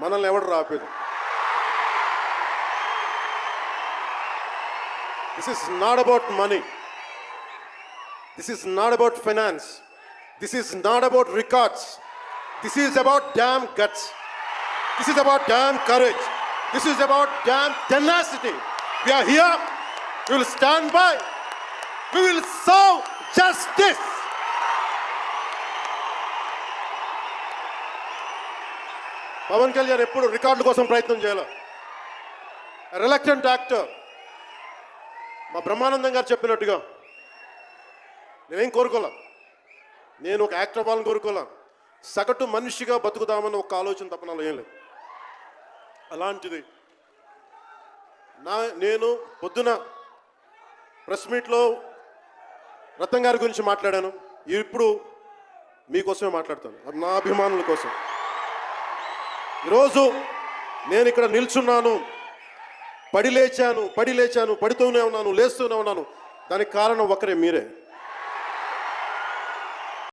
మనల్ని ఎవడు రాపేది. This is not about money. This is not about finance. This is not about records. This is about damn guts. This is about damn courage. This is about damn tenacity. We are here. We will stand by. We will serve justice. Pawan Kalyan ఎప్పుడు రికార్డుల కోసం ప్రయత్నం చేయాలి. Reluctant actor. మా బ్రహ్మానందం గారు చెప్పినట్టుగా నేనేం కోరుకోలే. నేను ఒక యాక్టర్ అవ్వాలని కోరుకోలే. సగటు మనిషిగా బతుకుదామని ఒక ఆలోచన తప్ప నాలో ఏం లేదు. అలాంటిది నేను పొద్దున ప్రెస్ మీట్లో రతన్ గారి గురించి మాట్లాడాను. ఇప్పుడు మీకోసమే మాట్లాడతాను. అది నా అభిమానుల కోసం. ఈరోజు నేను ఇక్కడ నిల్చున్నాను, పడి లేచాను, పడుతూనే ఉన్నాను, లేస్తూనే ఉన్నాను. దానికి కారణం ఒకరే, మీరే.